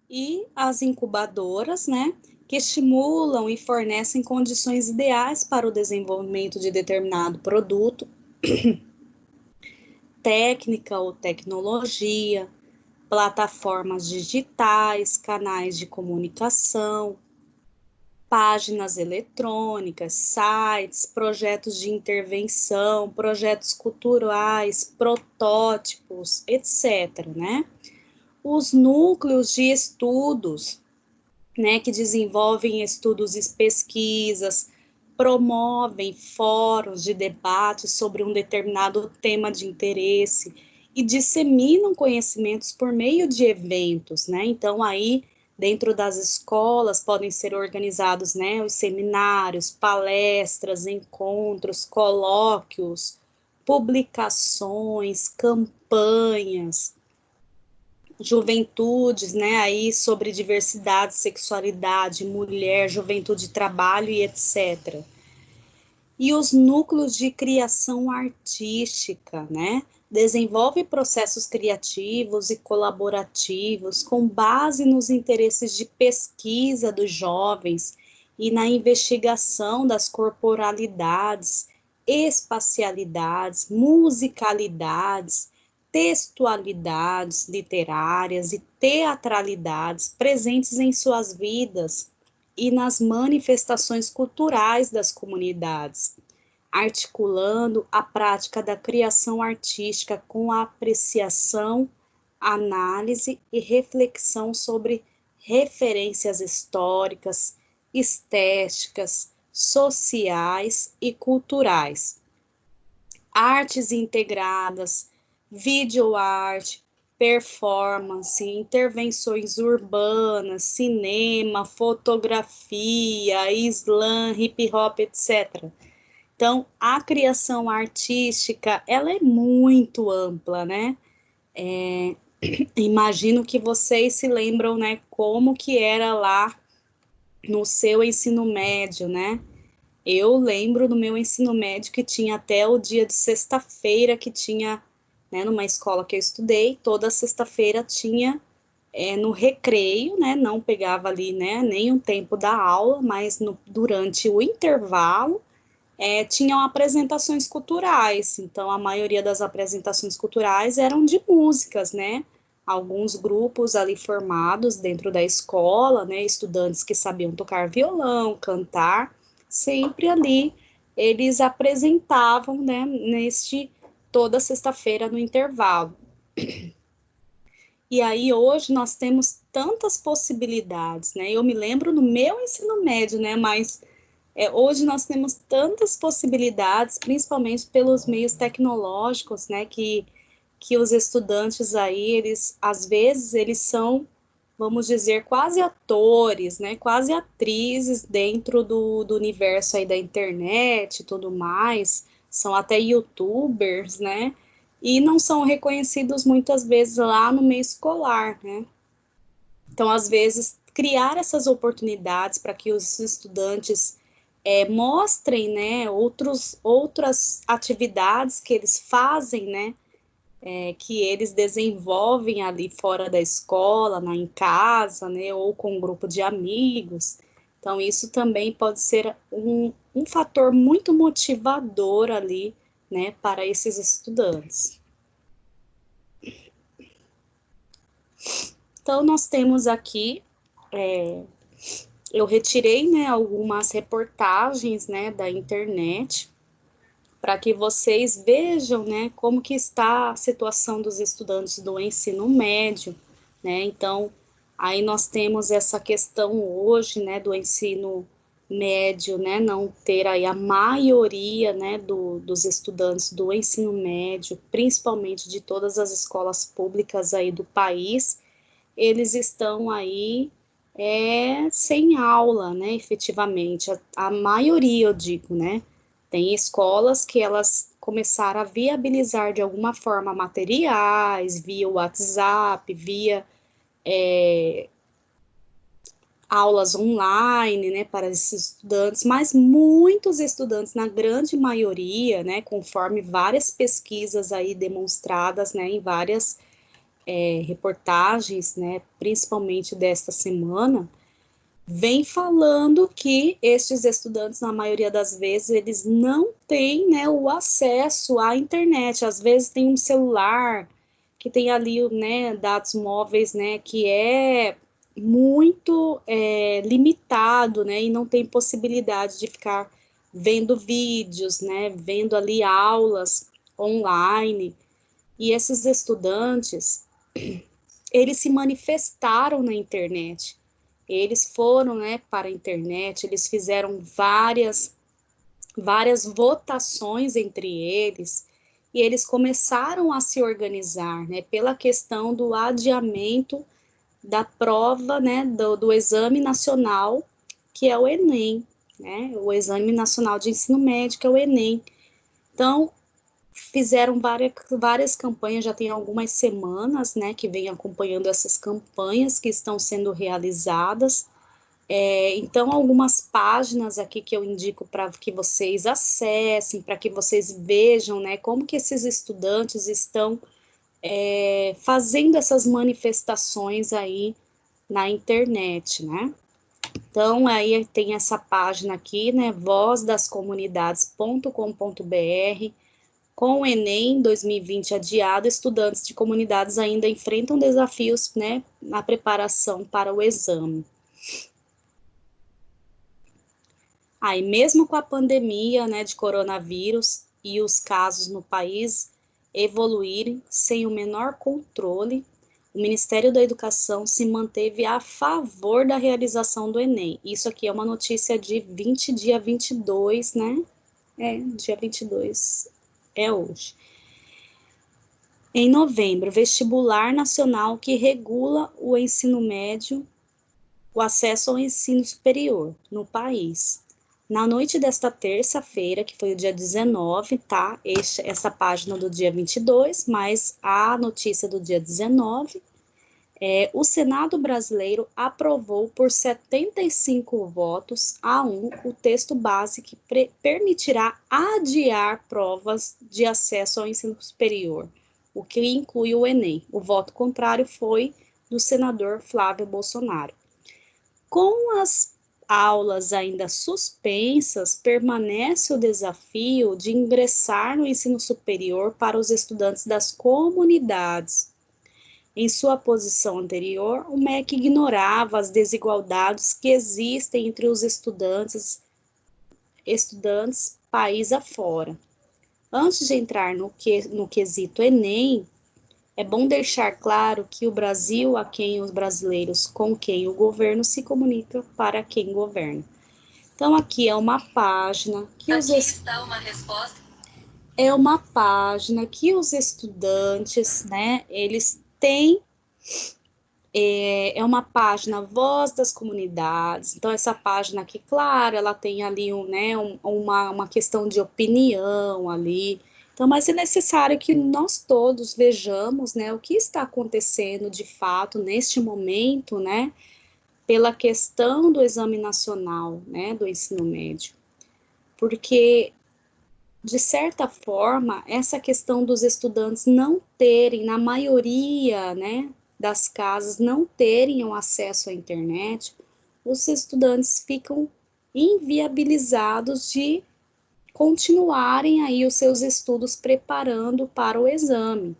E as incubadoras, né, que estimulam e fornecem condições ideais para o desenvolvimento de determinado produto, técnica ou tecnologia, plataformas digitais, canais de comunicação, páginas eletrônicas, sites, projetos de intervenção, projetos culturais, protótipos, etc., né? Os núcleos de estudos, né, que desenvolvem estudos e pesquisas, promovem fóruns de debate sobre um determinado tema de interesse e disseminam conhecimentos por meio de eventos, né? Então, aí, dentro das escolas, podem ser organizados, né, os seminários, palestras, encontros, colóquios, publicações, campanhas, juventudes, né, aí sobre diversidade, sexualidade, mulher, juventude, trabalho e etc. E os núcleos de criação artística, né? Desenvolve processos criativos e colaborativos com base nos interesses de pesquisa dos jovens e na investigação das corporalidades, espacialidades, musicalidades, textualidades literárias e teatralidades presentes em suas vidas e nas manifestações culturais das comunidades, articulando a prática da criação artística com a apreciação, análise e reflexão sobre referências históricas, estéticas, sociais e culturais. Artes integradas, videoarte, performance, intervenções urbanas, cinema, fotografia, slam, hip hop, etc. Então, a criação artística, ela é muito ampla, né? Imagino que vocês se lembram, né, como que era lá no seu ensino médio, né? Eu lembro do meu ensino médio que tinha até o dia de sexta-feira, que tinha, né, numa escola que eu estudei, toda sexta-feira tinha no recreio, né, não pegava ali, né, nem um tempo da aula, mas durante o intervalo, tinham apresentações culturais, então a maioria das apresentações culturais eram de músicas, né, alguns grupos ali formados dentro da escola, né, estudantes que sabiam tocar violão, cantar, sempre ali eles apresentavam, né, toda sexta-feira no intervalo. E aí hoje nós temos tantas possibilidades, né? Eu me lembro no meu ensino médio, né? Mas hoje nós temos tantas possibilidades, principalmente pelos meios tecnológicos, né? Que os estudantes aí, eles às vezes eles são, vamos dizer, quase atores, né? Quase atrizes dentro do universo aí da internet e tudo mais. São até YouTubers, né? E não são reconhecidos muitas vezes lá no meio escolar, né? Então, às vezes, criar essas oportunidades para que os estudantes mostrem, né, outras atividades que eles fazem, né, que eles desenvolvem ali fora da escola, em casa, né, ou com um grupo de amigos. Então, isso também pode ser um fator muito motivador ali, né, para esses estudantes. Então, nós temos aqui, eu retirei, né, algumas reportagens, né, da internet, para que vocês vejam, né, como que está a situação dos estudantes do ensino médio, né, então, aí nós temos essa questão hoje, né, do ensino médio, né, não ter aí a maioria, né, dos estudantes do ensino médio, principalmente de todas as escolas públicas aí do país, eles estão aí sem aula, né, efetivamente, a maioria, eu digo, né, tem escolas que elas começaram a viabilizar de alguma forma materiais, via WhatsApp, via aulas online, né, para esses estudantes, mas muitos estudantes, na grande maioria, né, conforme várias pesquisas aí demonstradas, né, em várias reportagens, né, principalmente desta semana, vem falando que estes estudantes, na maioria das vezes, eles não têm, né, o acesso à internet. Às vezes tem um celular que tem ali, né, dados móveis, né, que é muito limitado, né, e não tem possibilidade de ficar vendo vídeos, né, vendo ali aulas online. E esses estudantes, eles se manifestaram na internet. Eles foram, né, para a internet, eles fizeram várias votações entre eles, e eles começaram a se organizar, né, pela questão do adiamento da prova, né, do exame nacional, que é o Enem, né, o Exame Nacional de Ensino Médio, que é o Enem. Então, fizeram várias campanhas, já tem algumas semanas, né, que vem acompanhando essas campanhas que estão sendo realizadas. Então, algumas páginas aqui que eu indico para que vocês acessem, para que vocês vejam, né, como que esses estudantes estão fazendo essas manifestações aí na internet, né? Então, aí tem essa página aqui, né, vozdascomunidades.com.br. Com o Enem 2020 adiado, estudantes de comunidades ainda enfrentam desafios, né, na preparação para o exame. Aí, mesmo com a pandemia, né, de coronavírus e os casos no país evoluírem sem o menor controle, o Ministério da Educação se manteve a favor da realização do Enem. Isso aqui é uma notícia de dia 22, né? Dia 22 é hoje. Em novembro, vestibular nacional que regula o ensino médio, o acesso ao ensino superior no país. Na noite desta terça-feira, que foi o dia 19, tá? Essa página do dia 22, mas a notícia do dia 19, o Senado brasileiro aprovou por 75 votos a 1 o texto base que permitirá adiar provas de acesso ao ensino superior, o que inclui o Enem. O voto contrário foi do senador Flávio Bolsonaro. Com as aulas ainda suspensas, permanece o desafio de ingressar no ensino superior para os estudantes das comunidades. Em sua posição anterior, o MEC ignorava as desigualdades que existem entre os estudantes país afora. Antes de entrar no quesito Enem, é bom deixar claro que o Brasil a quem os brasileiros, com quem o governo se comunica para quem governa. Então, aqui é uma página que está uma resposta. É uma página que os estudantes, né, eles têm. É uma página Voz das Comunidades. Então, essa página aqui, claro, ela tem ali uma questão de opinião ali. Então, mas é necessário que nós todos vejamos, né, o que está acontecendo de fato neste momento, né, pela questão do exame nacional, né, do ensino médio. Porque, de certa forma, essa questão dos estudantes não terem, na maioria, né, das casas, não terem o acesso à internet, os estudantes ficam inviabilizados de continuarem aí os seus estudos preparando para o exame.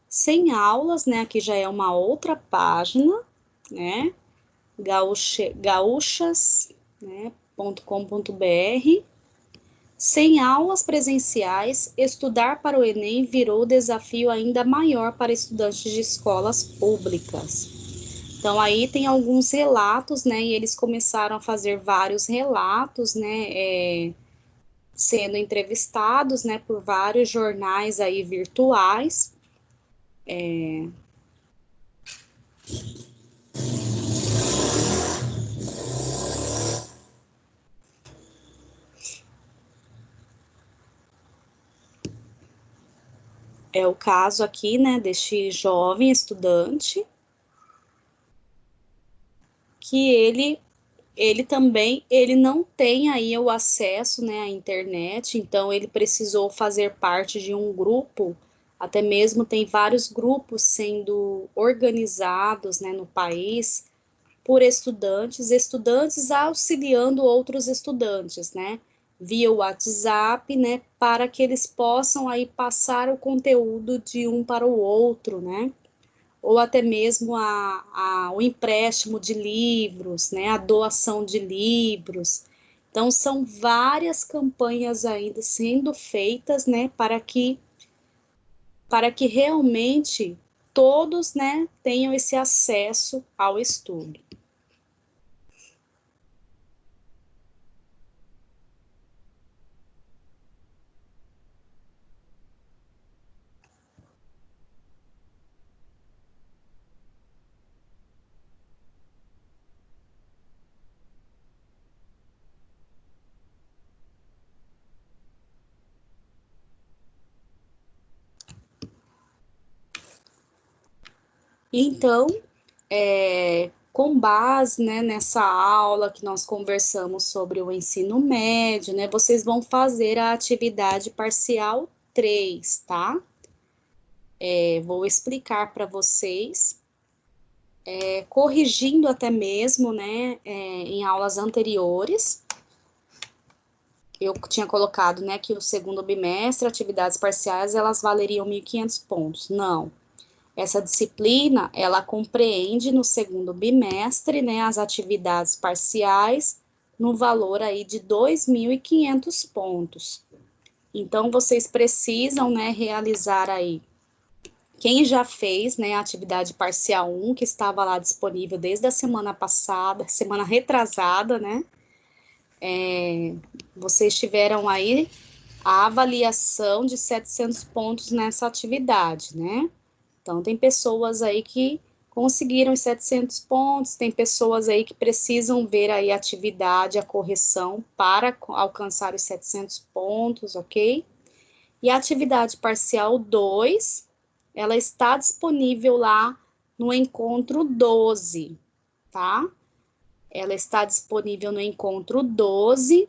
Sem aulas, né, aqui já é uma outra página, né, gaúchas, né, .com.br. Sem aulas presenciais, estudar para o Enem virou desafio ainda maior para estudantes de escolas públicas. Então, aí tem alguns relatos, né, e eles começaram a fazer vários relatos, né, sendo entrevistados, né, por vários jornais aí virtuais. É o caso aqui, né, deste jovem estudante, que ele também, ele não tem aí o acesso, né, à internet, então ele precisou fazer parte de um grupo, até mesmo tem vários grupos sendo organizados, né, no país, por estudantes auxiliando outros estudantes, né, via WhatsApp, né, para que eles possam aí passar o conteúdo de um para o outro, né, ou até mesmo o empréstimo de livros, né, a doação de livros. Então, são várias campanhas ainda sendo feitas, né, para que realmente todos, né, tenham esse acesso ao estudo. Então, com base, né, nessa aula que nós conversamos sobre o ensino médio, né, vocês vão fazer a atividade parcial 3, tá? Vou explicar para vocês, corrigindo até mesmo, né, em aulas anteriores. Eu tinha colocado, né, que o segundo bimestre, atividades parciais, elas valeriam 1.500 pontos. Não. Essa disciplina, ela compreende no segundo bimestre, né, as atividades parciais no valor aí de 2.500 pontos. Então, vocês precisam, né, realizar aí. Quem já fez, né, a atividade parcial 1, que estava lá disponível desde a semana passada, semana retrasada, né, vocês tiveram aí a avaliação de 700 pontos nessa atividade, né? Então, tem pessoas aí que conseguiram os 700 pontos, tem pessoas aí que precisam ver aí a atividade, a correção para alcançar os 700 pontos, ok? E a atividade parcial 2, ela está disponível lá no encontro 12, tá? Ela está disponível no encontro 12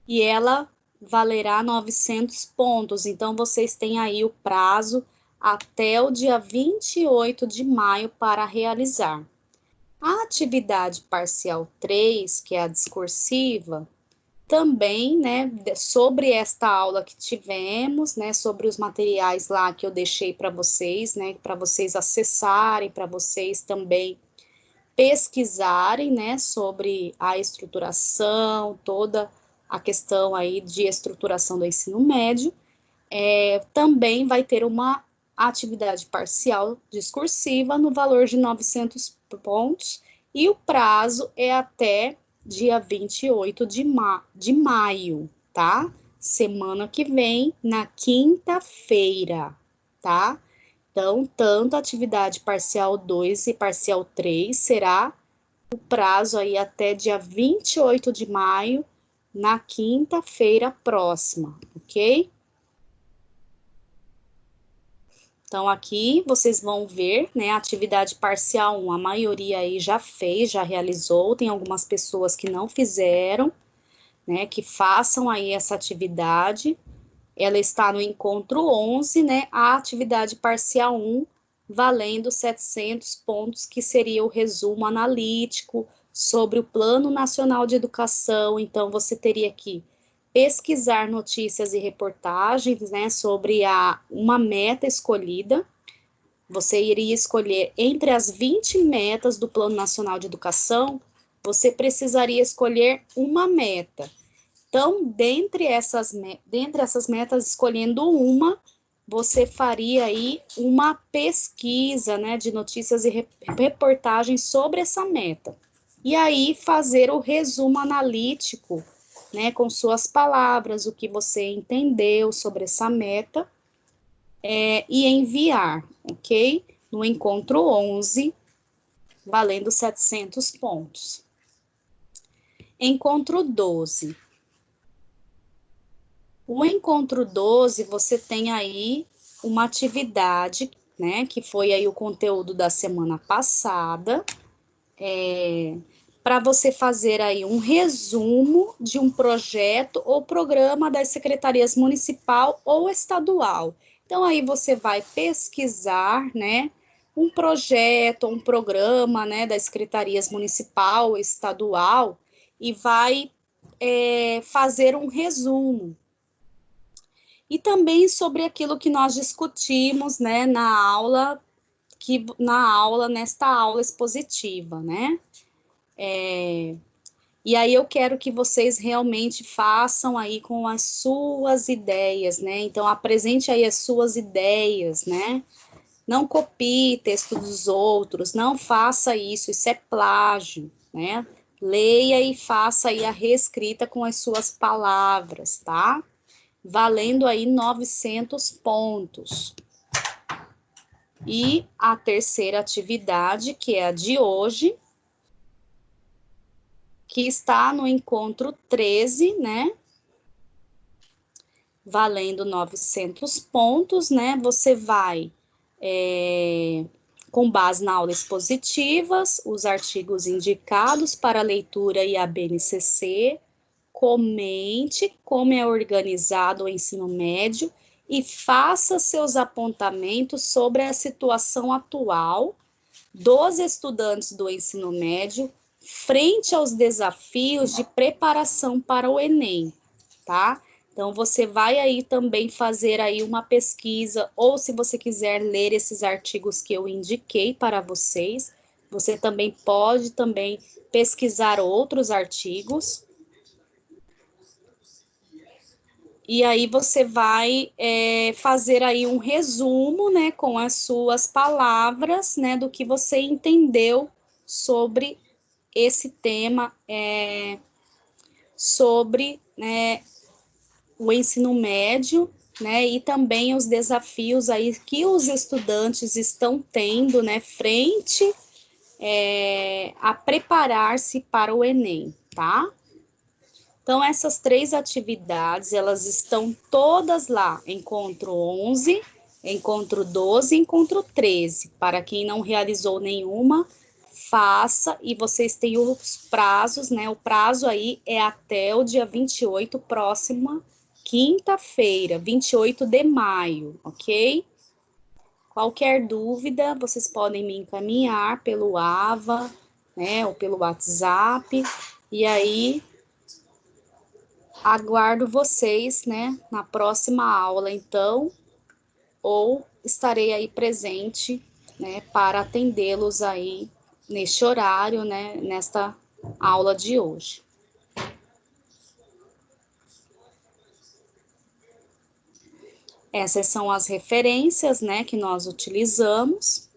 e ela valerá 900 pontos. Então, vocês têm aí o prazo até o dia 28 de maio para realizar. A atividade parcial 3, que é a discursiva, também, né, sobre esta aula que tivemos, né, sobre os materiais lá que eu deixei para vocês, né, para vocês acessarem, para vocês também pesquisarem, né, sobre a estruturação, toda a questão aí de estruturação do ensino médio, também vai ter uma atividade parcial discursiva no valor de 900 pontos, e o prazo é até dia 28 de maio, tá? Semana que vem, na quinta-feira, tá? Então, tanto a atividade parcial 2 e parcial 3 será o prazo aí até dia 28 de maio, na quinta-feira próxima, ok? Então, aqui vocês vão ver, né, a atividade parcial 1, a maioria aí já fez, já realizou, tem algumas pessoas que não fizeram, né, que façam aí essa atividade. Ela está no encontro 11, né, a atividade parcial 1, valendo 700 pontos, que seria o resumo analítico sobre o Plano Nacional de Educação. Então, você teria que pesquisar notícias e reportagens, né, sobre uma meta escolhida. Você iria escolher entre as 20 metas do Plano Nacional de Educação, você precisaria escolher uma meta. Então, dentre essas metas, escolhendo uma, você faria aí uma pesquisa, né, de notícias e reportagens sobre essa meta. E aí, fazer o resumo analítico, né, com suas palavras, o que você entendeu sobre essa meta, e enviar, ok? No encontro 11, valendo 700 pontos. Encontro 12. O encontro 12, você tem aí uma atividade, né, que foi aí o conteúdo da semana passada, para você fazer aí um resumo de um projeto ou programa das secretarias municipal ou estadual. Então, aí você vai pesquisar, né, um projeto ou um programa, né, das secretarias municipal ou estadual e vai fazer um resumo. E também sobre aquilo que nós discutimos, né, nesta aula expositiva, né? E aí eu quero que vocês realmente façam aí com as suas ideias, né? Então, apresente aí as suas ideias, né? Não copie texto dos outros, não faça isso é plágio, né? Leia e faça aí a reescrita com as suas palavras, tá? Valendo aí 900 pontos. E a terceira atividade, que é a de hoje, que está no encontro 13, né? Valendo 900 pontos, né? Você vai com base na aula expositivas, os artigos indicados para leitura e a BNCC, comente como é organizado o ensino médio e faça seus apontamentos sobre a situação atual dos estudantes do ensino médio frente aos desafios de preparação para o Enem, tá? Então, você vai aí também fazer aí uma pesquisa, ou se você quiser ler esses artigos que eu indiquei para vocês, você também pode também pesquisar outros artigos. E aí você vai fazer aí um resumo, né, com as suas palavras, né, do que você entendeu sobre esse tema, sobre, né, o ensino médio, né, e também os desafios aí que os estudantes estão tendo, né, frente a preparar-se para o Enem, tá? Então, essas 3 atividades, elas estão todas lá, encontro 11, encontro 12, encontro 13. Para quem não realizou nenhuma, faça, e vocês têm os prazos, né? O prazo aí é até o dia 28, próxima quinta-feira, 28 de maio, ok? Qualquer dúvida, vocês podem me encaminhar pelo AVA, né, ou pelo WhatsApp, e aí aguardo vocês, né, na próxima aula, então, ou estarei aí presente, né, para atendê-los aí neste horário, né, nesta aula de hoje. Essas são as referências, né, que nós utilizamos.